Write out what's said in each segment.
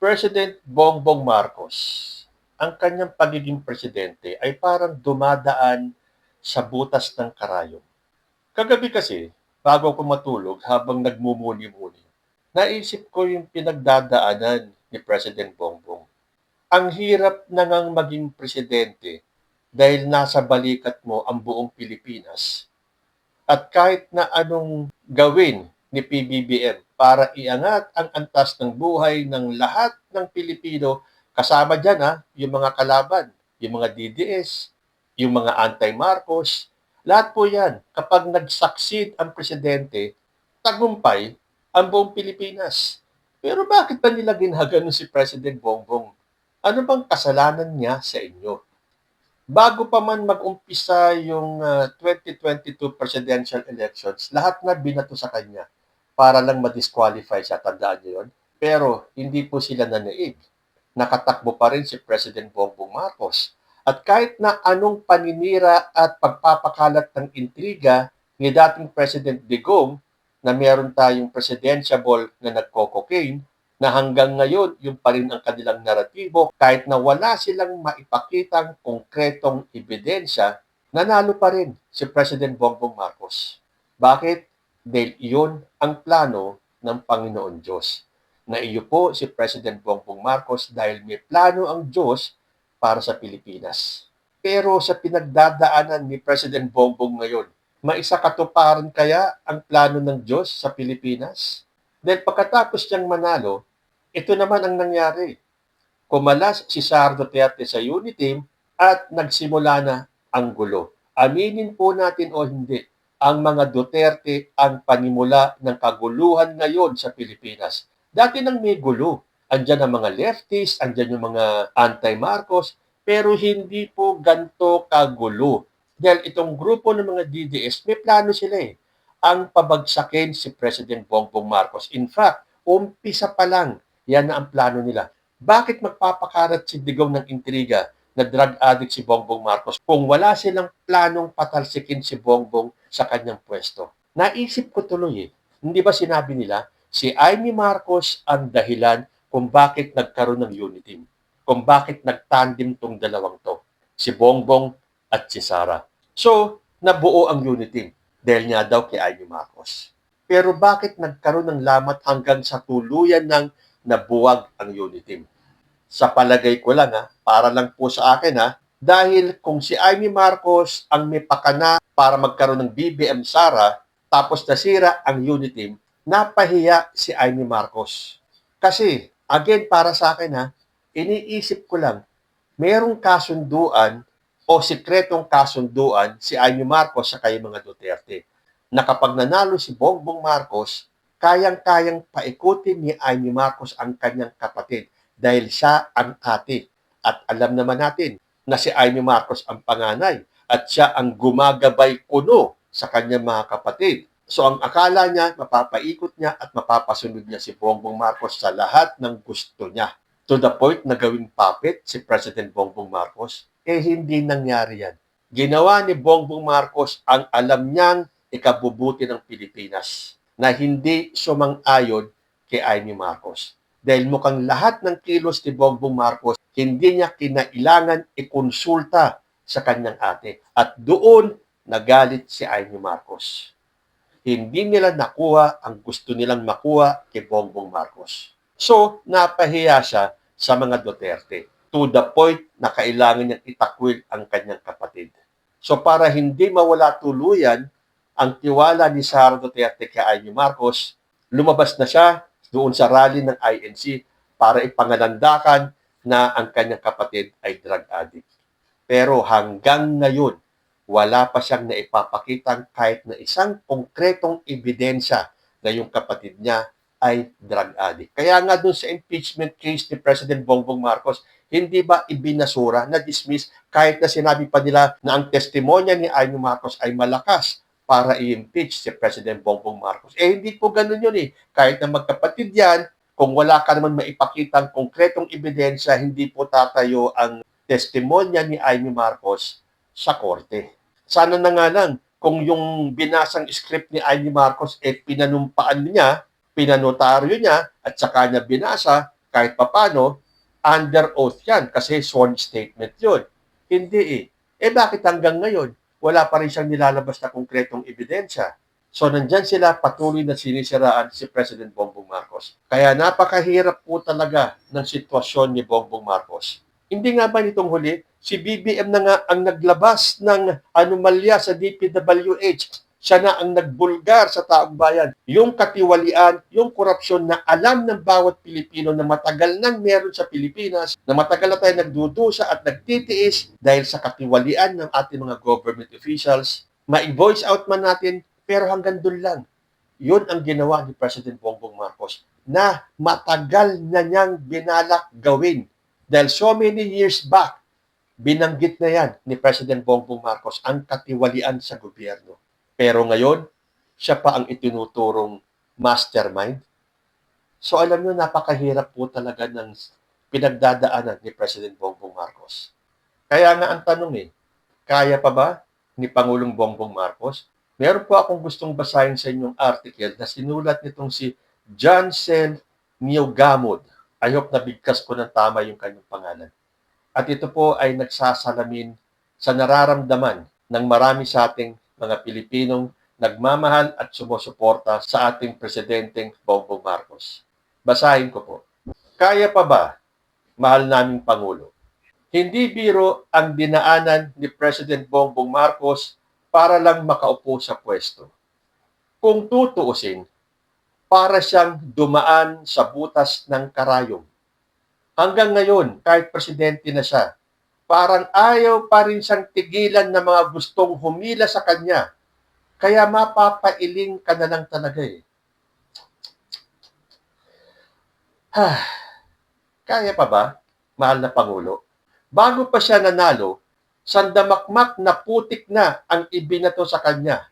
President Bongbong Marcos, ang kanyang pagiging presidente ay parang dumadaan sa butas ng karayom. Kagabi kasi, bago ako matulog habang nagmumuni-muni, naisip ko yung pinagdadaanan ni President Bongbong. Ang hirap na ngang maging presidente dahil nasa balikat mo ang buong Pilipinas. At kahit na anong gawin ni PBBM para iangat ang antas ng buhay ng lahat ng Pilipino, kasama dyan yung mga kalaban, yung mga DDS, yung mga anti-Marcos, lahat po yan, kapag nag-succeed ang presidente, tagumpay ang buong Pilipinas. Pero bakit ba nila ginaganon si President Bongbong? Ano bang kasalanan niya sa inyo? Bago pa man mag-umpisa yung 2022 presidential elections, lahat na binato sa kanya para lang ma-disqualify siya. Tandaan niyo yun? Pero hindi po sila nanaig. Nakatakbo pa rin si President Bongbong Marcos. At kahit na anong paninira at pagpapakalat ng intriga ni dating President Digong na meron tayong presidentiable na nagko-cocaine, na hanggang ngayon yung pa rin ang kanilang naratibo kahit na wala silang maipakitang konkretong ebidensya, nanalo pa rin si President Bongbong Marcos. Bakit? Dahil iyon ang plano ng Panginoon Diyos. Na iyo po si President Bongbong Marcos dahil may plano ang Diyos para sa Pilipinas. Pero sa pinagdadaanan ni President Bongbong ngayon, maisakatuparan kaya ang plano ng Diyos sa Pilipinas? Dahil pagkatapos niyang manalo, ito naman ang nangyari. Kumalas si Sara Duterte sa Uniteam at nagsimula na ang gulo. Aminin po natin o hindi, ang mga Duterte ang panimula ng kaguluhan ngayon sa Pilipinas. Dati nang may gulo. Andyan ang mga leftists, andyan yung mga anti-Marcos, pero hindi po ganito kagulo. Dahil itong grupo ng mga DDS, may plano sila ang pabagsakin si President Bongbong Marcos. In fact, umpisa pa lang, yan na ang plano nila. Bakit magpapakarat si Digong ng intriga na drug addict si Bongbong Marcos kung wala silang planong patalsikin si Bongbong sa kanyang pwesto? Naisip ko tuloy Hindi ba sinabi nila, si Amy Marcos ang dahilan kung bakit nagkaroon ng Uniteam? Kung bakit nagtandem tong dalawang to? Si Bongbong at si Sara. So, nabuo ang Uniteam dahil nga daw kay Amy Marcos. Pero bakit nagkaroon ng lamat hanggang sa tuluyan ng nabuwag ang Uniteam? Sa palagay ko lang para lang po sa akin dahil kung si Amy Marcos ang may pakana para magkaroon ng BBM Sara, tapos nasira ang Uniteam, napahiya si Amy Marcos. Kasi, again, para sa akin iniisip ko lang, merong kasunduan o sikretong kasunduan si Amy Marcos sa kay mga Duterte na kapag nanalo si Bongbong Marcos, kayang-kayang paikutin ni Amy Marcos ang kanyang kapatid dahil siya ang ate. At alam naman natin na si Amy Marcos ang panganay at siya ang gumagabay kuno sa kanyang mga kapatid. So ang akala niya, mapapaikot niya at mapapasunod niya si Bongbong Marcos sa lahat ng gusto niya. To the point na gawing puppet si President Bongbong Marcos, hindi nangyari yan. Ginawa ni Bongbong Marcos ang alam niyang ikabubuti ng Pilipinas na hindi sumang-ayon kay Amy Marcos. Dahil mukhang lahat ng kilos ni Bongbong Marcos, hindi niya kinailangan ikonsulta sa kanyang ate. At doon, nagalit si Amy Marcos. Hindi nila nakuha ang gusto nilang makuha kay Bongbong Marcos. So, napahiya siya sa mga Duterte to the point na kailangan niyang itakwil ang kanyang kapatid. So, para hindi mawala tuluyan ang tiwala ni Sara Duterte kay Amy Marcos, lumabas na siya doon sa rally ng INC para ipangalandakan na ang kanyang kapatid ay drug addict. Pero hanggang ngayon, wala pa siyang naipapakitang kahit na isang konkretong ebidensya na yung kapatid niya ay drug addict. Kaya nga doon sa impeachment case ni President Bongbong Marcos, hindi ba ibinasura, na-dismiss, kahit na sinabi pa nila na ang testimonya ni Amy Marcos ay malakas para i-impeach si President Bongbong Marcos. Hindi po ganun yun Kahit na magkapatid yan, kung wala ka naman maipakitang konkretong ebidensya, hindi po tatayo ang testimonya ni Amy Marcos sa korte. Sana na nga lang, kung yung binasang script ni Amy Marcos pinanumpaan niya, pinanotaryo niya, at saka niya binasa, kahit papano, under oath yan kasi sworn statement yun. Hindi eh. Bakit hanggang ngayon, wala pa rin siyang nilalabas na konkretong ebidensya? So nandyan sila patuloy na sinisiraan si President Bongbong Marcos. Kaya napakahirap po talaga ng sitwasyon ni Bongbong Marcos. Hindi nga ba nitong huli, si BBM na nga ang naglabas ng anomalya sa DPWH. Siya na ang nagbulgar sa taong bayan. Yung katiwalian, yung korupsyon na alam ng bawat Pilipino na matagal nang meron sa Pilipinas, na matagal na tayo nagdudusa at nagtitiis dahil sa katiwalian ng ating mga government officials. Ma-voice out man natin, pero hanggang doon lang. Yun ang ginawa ni President Bongbong Marcos na matagal na niyang binalak gawin. Dahil so many years back, binanggit na yan ni President Bongbong Marcos ang katiwalian sa gobyerno. Pero ngayon, siya pa ang itinuturong mastermind. So alam nyo, napakahirap po talaga ng pinagdadaanan ni President Bongbong Marcos. Kaya nga ang tanong kaya pa ba ni Pangulong Bongbong Marcos? Meron po akong gustong basahin sa inyong article na sinulat nitong si Johnson Niogamod. I hope nabigkas ko ng tama yung kanyang pangalan. At ito po ay nagsasalamin sa nararamdaman ng marami sa ating mga Pilipinong nagmamahal at sumusuporta sa ating Presidenteng Bongbong Marcos. Basahin ko po. Kaya pa ba, mahal naming Pangulo? Hindi biro ang dinaanan ni President Bongbong Marcos para lang makaupo sa pwesto. Kung tutuusin, para siyang dumaan sa butas ng karayom. Hanggang ngayon, kahit presidente na siya, parang ayaw pa rin siyang tigilan ng mga gustong humila sa kanya. Kaya mapapailing ka na lang talaga Kaya pa ba, mahal na Pangulo? Bago pa siya nanalo, sandamakmak na putik na ang ibinato sa kanya.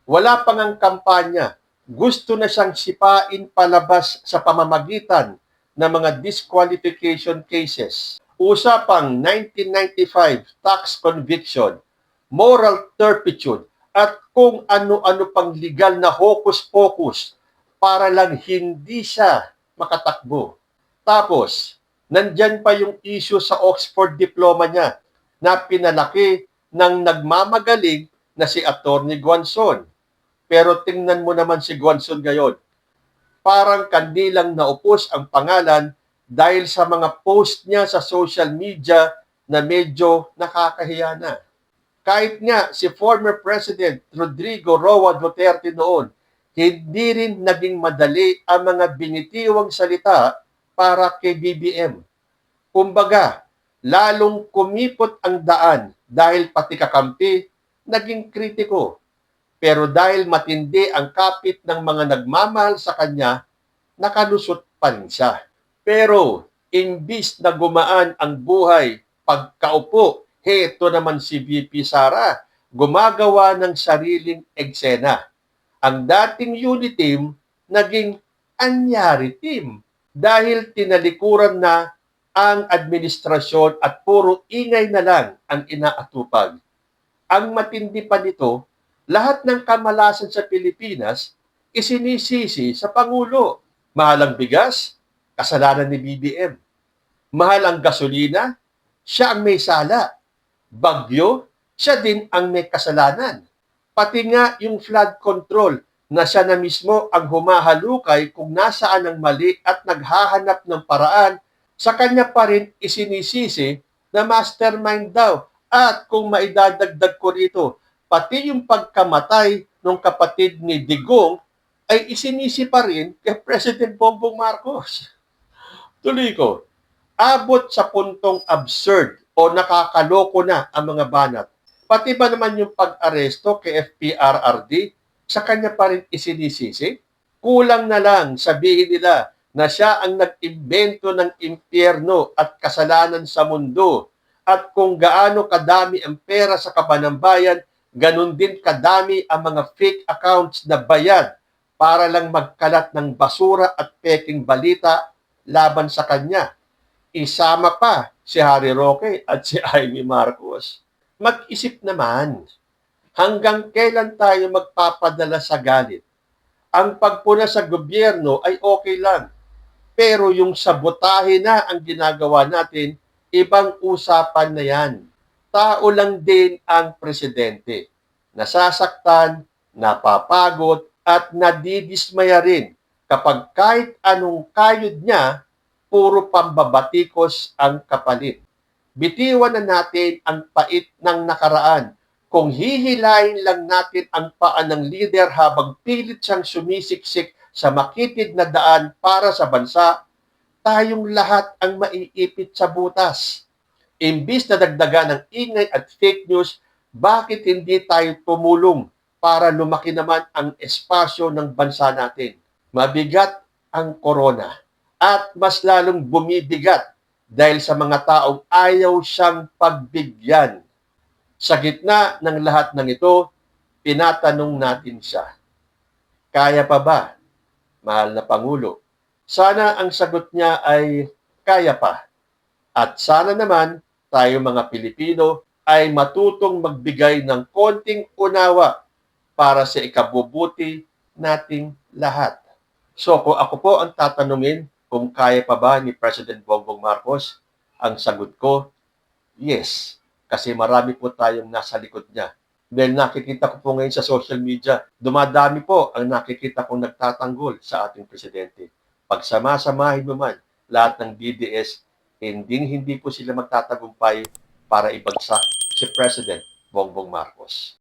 Wala pang ang kampanya. Gusto na siyang sipain palabas sa pamamagitan ng mga disqualification cases. Usapang 1995 tax conviction, moral turpitude, at kung ano-ano pang legal na hocus-pocus para lang hindi siya makatakbo. Tapos, nandyan pa yung issue sa Oxford diploma niya na pinalaki ng nagmamagaling na si Atty. Guanzon. Pero tingnan mo naman si Guanzon ngayon. Parang kandilang naupos ang pangalan dahil sa mga post niya sa social media na medyo nakakahiya na. Kahit nga si former President Rodrigo Roa Duterte noon, hindi rin naging madali ang mga binitiwang salita para kay BBM. Kumbaga, lalong kumipot ang daan dahil pati kakampi naging kritiko. Pero dahil matindi ang kapit ng mga nagmamahal sa kanya, nakalusot pa rin siya. Pero imbis na gumaan ang buhay pagkaupo, heto naman si VP Sara, gumagawa ng sariling eksena. Ang dating unity team, naging anyari team dahil tinalikuran na ang administrasyon at puro ingay na lang ang inaatupag. Ang matindi pa nito, lahat ng kamalasan sa Pilipinas isinisisi sa Pangulo. Mahal ang bigas, kasalanan ni BBM. Mahal ang gasolina, siya ang may sala. Bagyo, siya din ang may kasalanan. Pati nga yung flood control na siya na mismo ang humahalukay kung nasaan ang mali at naghahanap ng paraan, sa kanya pa rin isinisisi na mastermind daw. At kung maidadagdag ko rito, pati yung pagkamatay ng kapatid ni Digong ay isinisi pa rin kay President Bongbong Marcos. Tuloy ko, abot sa puntong absurd o nakakaloko na ang mga banat. Pati ba naman yung pag-aresto kay FPRRD, sa kanya pa rin isinisisi? Kulang na lang sabihin nila na siya ang nag-imbento ng impyerno at kasalanan sa mundo. At kung gaano kadami ang pera sa kabanambayan, ganun din kadami ang mga fake accounts na bayad para lang magkalat ng basura at peking balita laban sa kanya. Isama pa si Harry Roque at si Amy Marcos. Mag-isip naman, hanggang kailan tayo magpapadala sa galit? Ang pagpuna sa gobyerno ay okay lang. Pero yung sabotahe na ang ginagawa natin, ibang usapan na yan. Tao lang din ang presidente. Nasasaktan, napapagod, at nadidismaya rin kapag kahit anong kayod niya, puro pambabatikos ang kapalit. Bitiwan na natin ang pait ng nakaraan. Kung hihilahin lang natin ang paa ng lider habang pilit siyang sumisiksik sa makitid na daan para sa bansa, tayong lahat ang maiipit sa butas. Imbis na dagdagan ng ingay at fake news, bakit hindi tayo tumulong para lumaki naman ang espasyo ng bansa natin? Mabigat ang korona at mas lalong bumibigat dahil sa mga taong ayaw siyang pagbigyan. Sa gitna ng lahat ng ito, tinatanong natin siya, kaya pa ba, mahal na Pangulo? Sana ang sagot niya ay kaya pa. At sana naman tayo mga Pilipino ay matutong magbigay ng konting unawa para sa ikabubuti nating lahat. So kung ako po ang tatanungin kung kaya pa ba ni President Bongbong Marcos, ang sagot ko, yes. Kasi marami po tayong nasa likod niya. Dahil nakikita ko po ngayon sa social media, dumadami po ang nakikita kong nagtatanggol sa ating presidente. Pagsama-samahin mo man lahat ng DDS, hindi po sila magtatagumpay para ibagsak si President Bongbong Marcos.